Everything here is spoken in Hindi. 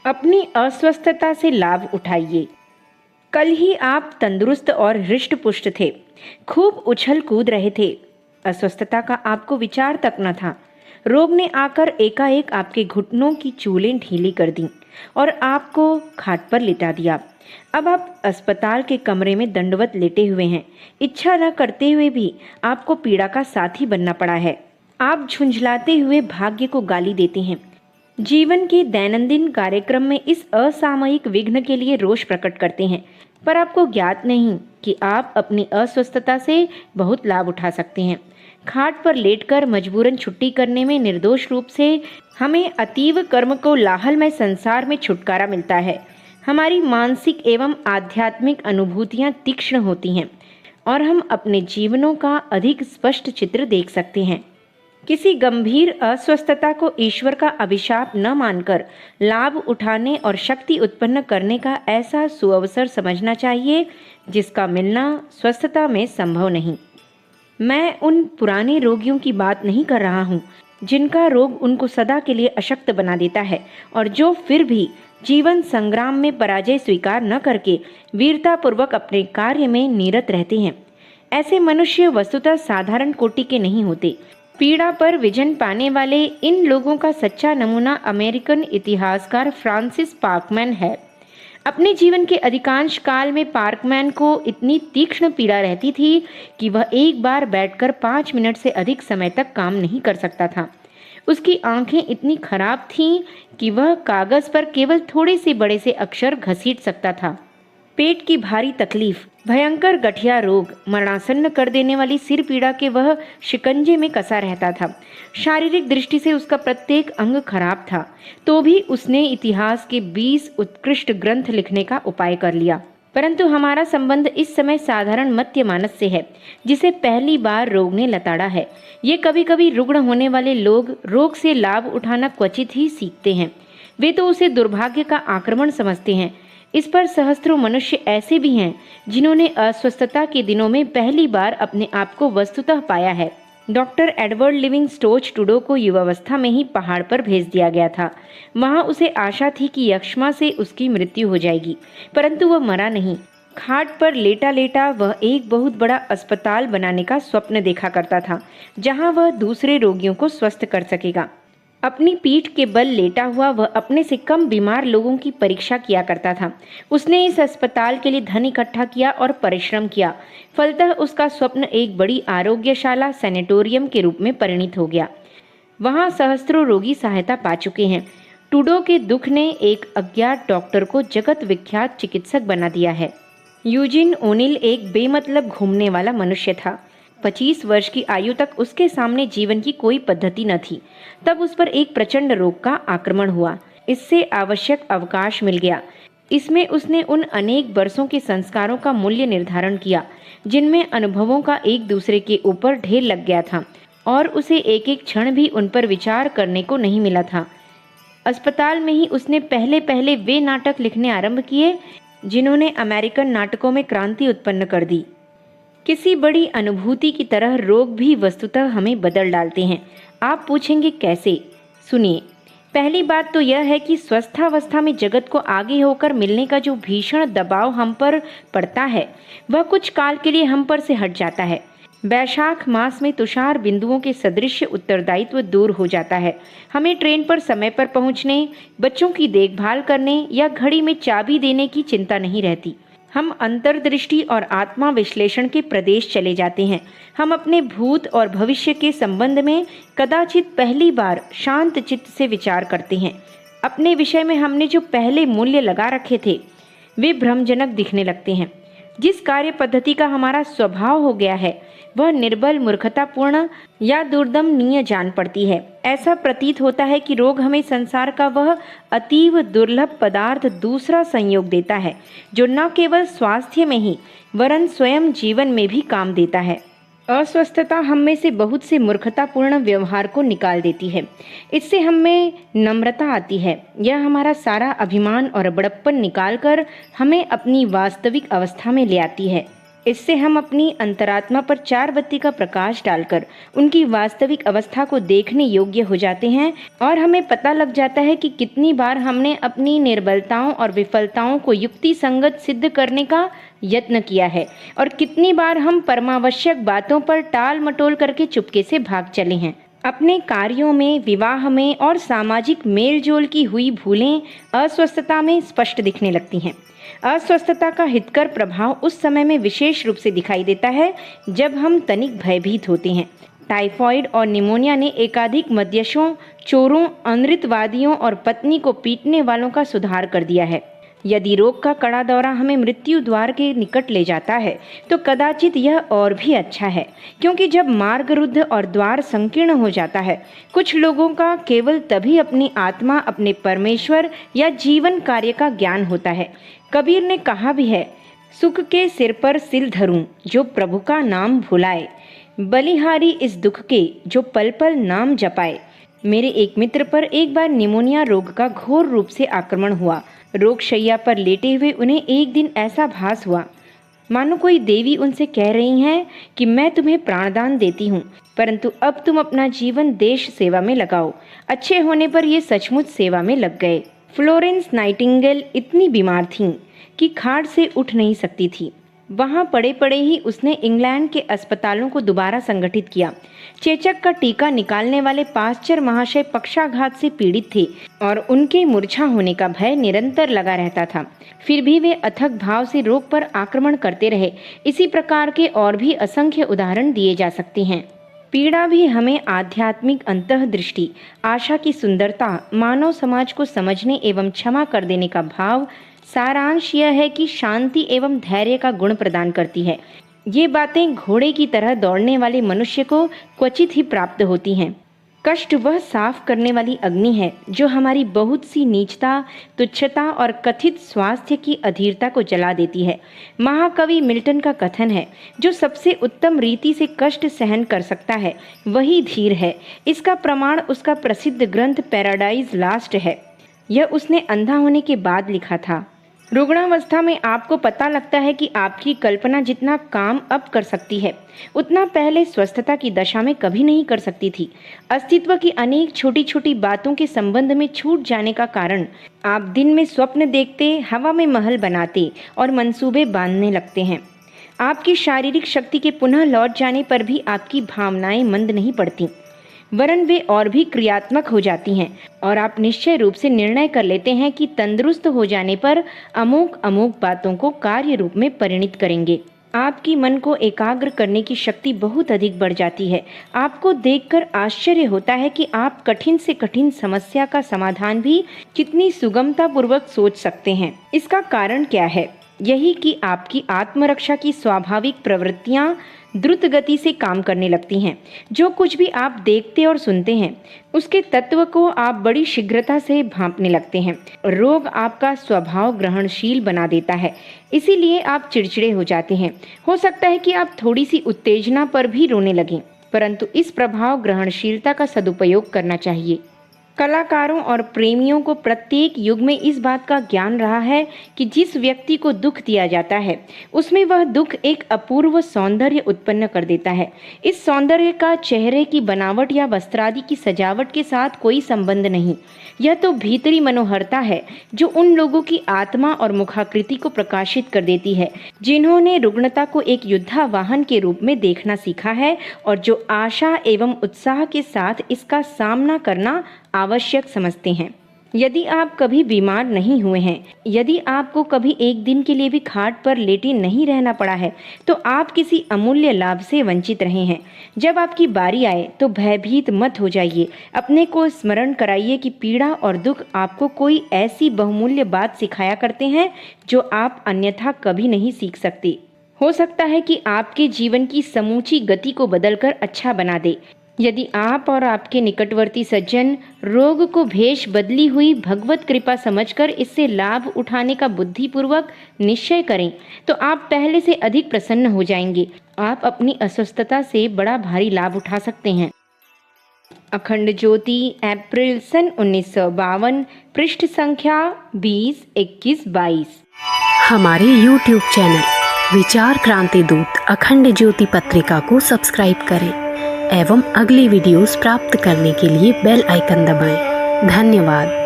अपनी अस्वस्थता से लाभ उठाइए। कल ही आप तंदुरुस्त और हृष्ट पुष्ट थे, खूब उछल कूद रहे थे। अस्वस्थता का आपको विचार तक न था। रोग ने आकर एकाएक आपके घुटनों की चूलें ढीली कर दी और आपको खाट पर लिटा दिया। अब आप अस्पताल के कमरे में दंडवत लेटे हुए हैं। इच्छा न करते हुए भी आपको पीड़ा का साथी बनना पड़ा है। आप झुंझलाते हुए भाग्य को गाली देते हैं। जीवन के दैनंदिन कार्यक्रम में इस असामयिक विघ्न के लिए रोष प्रकट करते हैं, पर आपको ज्ञात नहीं कि आप अपनी अस्वस्थता से बहुत लाभ उठा सकते हैं। खाट पर लेटकर मजबूरन छुट्टी करने में निर्दोष रूप से हमें अतीव कर्म को लाहलमय संसार में छुटकारा मिलता है। हमारी मानसिक एवं आध्यात्मिक अनुभूतियां तीक्ष्ण होती हैं और हम अपने जीवनों का अधिक स्पष्ट चित्र देख सकते हैं। किसी गंभीर अस्वस्थता को ईश्वर का अभिशाप न मानकर लाभ उठाने और शक्ति उत्पन्न करने का ऐसा सुअवसर समझना चाहिए जिसका मिलना स्वस्थता में संभव नहीं। मैं उन पुराने रोगियों की बात नहीं कर रहा हूँ जिनका रोग उनको सदा के लिए अशक्त बना देता है और जो फिर भी जीवन संग्राम में पराजय स्वीकार न करके वीरतापूर्वक अपने कार्य में निरत रहते हैं। ऐसे मनुष्य वस्तुतः साधारण कोटि के नहीं होते। पीड़ा पर विजन पाने वाले इन लोगों का सच्चा नमूना अमेरिकन इतिहासकार फ्रांसिस पार्कमैन है। अपने जीवन के अधिकांश काल में पार्कमैन को इतनी तीक्ष्ण पीड़ा रहती थी कि वह एक बार बैठकर 5 मिनट से अधिक समय तक काम नहीं कर सकता था। उसकी आंखें इतनी खराब थीं कि वह कागज पर केवल थोड़े से बड़े से अक्षर घसीट सकता था। पेट की भारी तकलीफ, भयंकर गठिया रोग, मरणासन्न कर देने वाली सिर पीड़ा के वह शिकंजे में कसा रहता था। शारीरिक दृष्टि से उसका प्रत्येक अंग खराब था, तो भी उसने इतिहास के 20 उत्कृष्ट ग्रंथ लिखने का उपाय कर लिया। परंतु हमारा संबंध इस समय साधारण मत्य मानस से है, जिसे पहली बार रोग ने लताड़ा है। ये कभी कभी रुग्ण होने वाले लोग रोग से लाभ उठाना क्वचित ही सीखते हैं। वे तो उसे दुर्भाग्य का आक्रमण समझते हैं। इस पर सहस्त्रों मनुष्य ऐसे भी हैं जिन्होंने अस्वस्थता के दिनों में पहली बार अपने आप को वस्तुतः पाया है। डॉक्टर एडवर्ड लिविंग स्टोच टूडो को युवावस्था में ही पहाड़ पर भेज दिया गया था। वहां उसे आशा थी कि यक्ष्मा से उसकी मृत्यु हो जाएगी, परंतु वह मरा नहीं। खाट पर लेटा लेटा वह एक बहुत बड़ा अस्पताल बनाने का स्वप्न देखा करता था, जहां वह दूसरे रोगियों को स्वस्थ कर सकेगा। अपनी पीठ के बल लेटा हुआ वह अपने से कम बीमार लोगों की परीक्षा किया करता था। उसने इस अस्पताल के लिए धन इकट्ठा किया और परिश्रम किया। फलतः उसका स्वप्न एक बड़ी आरोग्यशाला सैनिटोरियम के रूप में परिणित हो गया। वहां सहस्त्रों रोगी सहायता पा चुके हैं। टूडो के दुख ने एक अज्ञात डॉक्टर को जगत विख्यात चिकित्सक बना दिया है। यूजिन ओनिल एक बेमतलब घूमने वाला मनुष्य था। 25 वर्ष की आयु तक उसके सामने जीवन की कोई पद्धति न थी। तब उस पर एक प्रचंड रोग का आक्रमण हुआ। इससे आवश्यक अवकाश मिल गया। इसमें उसने उन अनेक वर्षों के संस्कारों का मूल्य निर्धारण किया जिनमें अनुभवों का एक दूसरे के ऊपर ढेर लग गया था और उसे एक एक क्षण भी उन पर विचार करने को नहीं मिला था। अस्पताल में ही उसने पहले पहले वे नाटक लिखने आरंभ किए जिन्होंने अमेरिकन नाटकों में क्रांति उत्पन्न कर दी। किसी बड़ी अनुभूति की तरह रोग भी वस्तुतः हमें बदल डालते हैं। आप पूछेंगे कैसे? सुनिए, पहली बात तो यह है कि स्वस्थावस्था में जगत को आगे होकर मिलने का जो भीषण दबाव हम पर पड़ता है वह कुछ काल के लिए हम पर से हट जाता है। वैशाख मास में तुषार बिंदुओं के सदृश उत्तरदायित्व दूर हो जाता है। हमें ट्रेन पर समय पर पहुंचने, बच्चों की देखभाल करने या घड़ी में चाबी देने की चिंता नहीं रहती। हम अंतर्दृष्टि और आत्मा विश्लेषण के प्रदेश चले जाते हैं। हम अपने भूत और भविष्य के संबंध में कदाचित पहली बार शांत चित्त से विचार करते हैं। अपने विषय में हमने जो पहले मूल्य लगा रखे थे वे भ्रमजनक दिखने लगते हैं। जिस कार्य पद्धति का हमारा स्वभाव हो गया है वह निर्बल, मूर्खतापूर्ण या दुर्दमनीय जान पड़ती है। ऐसा प्रतीत होता है कि रोग हमें संसार का वह अतीव दुर्लभ पदार्थ दूसरा संयोग देता है जो न केवल स्वास्थ्य में ही वरन स्वयं जीवन में भी काम देता है। अस्वस्थता हम में से बहुत से मूर्खतापूर्ण व्यवहार को निकाल देती है। इससे हम में नम्रता आती है। यह हमारा सारा अभिमान और बड़प्पन निकालकर हमें अपनी वास्तविक अवस्था में ले आती है। इससे हम अपनी अंतरात्मा पर 4 बत्ती का प्रकाश डालकर उनकी वास्तविक अवस्था को देखने योग्य हो जाते हैं और हमें पता लग जाता है कि कितनी बार हमने अपनी निर्बलताओं और विफलताओं को युक्ति संगत सिद्ध करने का यत्न किया है और कितनी बार हम परमावश्यक बातों पर टाल मटोल करके चुपके से भाग चले हैं। अपने कार्यों में, विवाह में और सामाजिक मेलजोल की हुई भूलें अस्वस्थता में स्पष्ट दिखने लगती हैं। अस्वस्थता का हितकर प्रभाव उस समय में विशेष रूप से दिखाई देता है जब हम तनिक भयभीत होते हैं। टाइफॉइड और निमोनिया ने एकाधिक मद्यशों, चोरों, अनृतवादियों और पत्नी को पीटने वालों का सुधार कर दिया है। यदि रोग का कड़ा दौरा हमें मृत्यु द्वार के निकट ले जाता है तो कदाचित यह और भी अच्छा है, क्योंकि जब मार्ग रुद्ध और द्वार संकीर्ण हो जाता है, कुछ लोगों का केवल तभी अपनी आत्मा, अपने परमेश्वर या जीवन कार्य का ज्ञान होता है। कबीर ने कहा भी है, सुख के सिर पर सिल धरूं जो प्रभु का नाम भुलाए, बलिहारी इस दुख के जो पल पल नाम जपाए। मेरे एक मित्र पर एक बार निमोनिया रोग का घोर रूप से आक्रमण हुआ। रोग शैया पर लेटे हुए उन्हें एक दिन ऐसा भास हुआ मानो कोई देवी उनसे कह रही हैं कि मैं तुम्हें प्राणदान देती हूँ, परंतु अब तुम अपना जीवन देश सेवा में लगाओ। अच्छे होने पर ये सचमुच सेवा में लग गए। फ्लोरेंस नाइटिंगेल इतनी बीमार थीं कि खाट से उठ नहीं सकती थी। वहां पड़े पड़े ही उसने इंग्लैंड के अस्पतालों को दोबारा संगठित किया। चेचक का टीका निकालने वाले पास्चर महाशय पक्षाघात से पीड़ित थे और उनके मूर्छा होने का भय निरंतर लगा रहता था। फिर भी वे अथक भाव से रोग पर आक्रमण करते रहे। इसी प्रकार के और भी असंख्य उदाहरण दिए जा सकते हैं। पीड़ा भी हमें आध्यात्मिक अंतःदृष्टि, आशा की सुंदरता, मानव समाज को समझने एवं क्षमा कर देने का भाव, सारांश यह है कि शांति एवं धैर्य का गुण प्रदान करती है। ये बातें घोड़े की तरह दौड़ने वाले मनुष्य को क्वचित ही प्राप्त होती हैं। कष्ट वह साफ करने वाली अग्नि है जो हमारी बहुत सी नीचता, तुच्छता और कथित स्वास्थ्य की अधीरता को जला देती है। महाकवि मिल्टन का कथन है, जो सबसे उत्तम रीति से कष्ट सहन कर सकता है वही धीर है। इसका प्रमाण उसका प्रसिद्ध ग्रंथ पैराडाइज लास्ट है। यह उसने अंधा होने के बाद लिखा था। रुग्णावस्था में आपको पता लगता है कि आपकी कल्पना जितना काम अब कर सकती है, उतना पहले स्वस्थता की दशा में कभी नहीं कर सकती थी। अस्तित्व की अनेक छोटी छोटी बातों के संबंध में छूट जाने का कारण आप दिन में स्वप्न देखते, हवा में महल बनाते और मंसूबे बांधने लगते हैं। आपकी शारीरिक शक्ति के पुनः लौट जाने पर भी आपकी भावनाएं मंद नहीं पड़ती, वरन वे और भी क्रियात्मक हो जाती हैं और आप निश्चय रूप से निर्णय कर लेते हैं कि तंदुरुस्त हो जाने पर अमोघ अमोघ बातों को कार्य रूप में परिणित करेंगे। आपकी मन को एकाग्र करने की शक्ति बहुत अधिक बढ़ जाती है। आपको देखकर आश्चर्य होता है कि आप कठिन से कठिन समस्या का समाधान भी कितनी सुगमता पूर्वक सोच सकते हैं। इसका कारण क्या है? यही कि आपकी आत्मरक्षा की स्वाभाविक प्रवृत्तियां द्रुत गति से काम करने लगती हैं। जो कुछ भी आप देखते और सुनते हैं, उसके तत्व को आप बड़ी शीघ्रता से भांपने लगते हैं। रोग आपका स्वभाव ग्रहणशील बना देता है, इसीलिए आप चिड़चिड़े हो जाते हैं। हो सकता है कि आप थोड़ी सी उत्तेजना पर भी रोने लगें, परंतु इस प्रभाव ग्रहणशीलता का सदुपयोग करना चाहिए। कलाकारों और प्रेमियों को प्रत्येक युग में इस बात का ज्ञान रहा है कि जिस व्यक्ति को दुख दिया जाता है, उसमें वह दुख एक अपूर्व सौंदर्य उत्पन्न कर देता है। इस सौंदर्य का चेहरे की बनावट या वस्त्रादि की सजावट के साथ कोई संबंध नहीं। यह तो भीतरी मनोहरता है जो उन लोगों की आत्मा और मुखाकृति को प्रकाशित कर देती है जिन्होंने रुग्णता को एक युद्धावाहन के रूप में देखना सीखा है और जो आशा एवं उत्साह के साथ इसका सामना करना आवश्यक समझते हैं। यदि आप कभी बीमार नहीं हुए हैं, यदि आपको कभी एक दिन के लिए भी खाट पर लेटे नहीं रहना पड़ा है, तो आप किसी अमूल्य लाभ से वंचित रहे हैं। जब आपकी बारी आए तो भयभीत मत हो जाइए। अपने को स्मरण कराइए कि पीड़ा और दुख आपको कोई ऐसी बहुमूल्य बात सिखाया करते हैं जो आप अन्यथा कभी नहीं सीख सकते। हो सकता है कि आपके जीवन की समूची गति को बदलकर अच्छा बना दे। यदि आप और आपके निकटवर्ती सज्जन रोग को भेष बदली हुई भगवत कृपा समझकर इससे लाभ उठाने का बुद्धिपूर्वक निश्चय करें, तो आप पहले से अधिक प्रसन्न हो जाएंगे। आप अपनी अस्वस्थता से बड़ा भारी लाभ उठा सकते हैं। अखंड ज्योति, अप्रैल सन 1952, पृष्ठ संख्या 20, 21, 22। हमारे YouTube चैनल विचार क्रांति दूत अखंड ज्योति पत्रिका को सब्सक्राइब करें एवं अगली वीडियोस प्राप्त करने के लिए बेल आइकन दबाएं। धन्यवाद।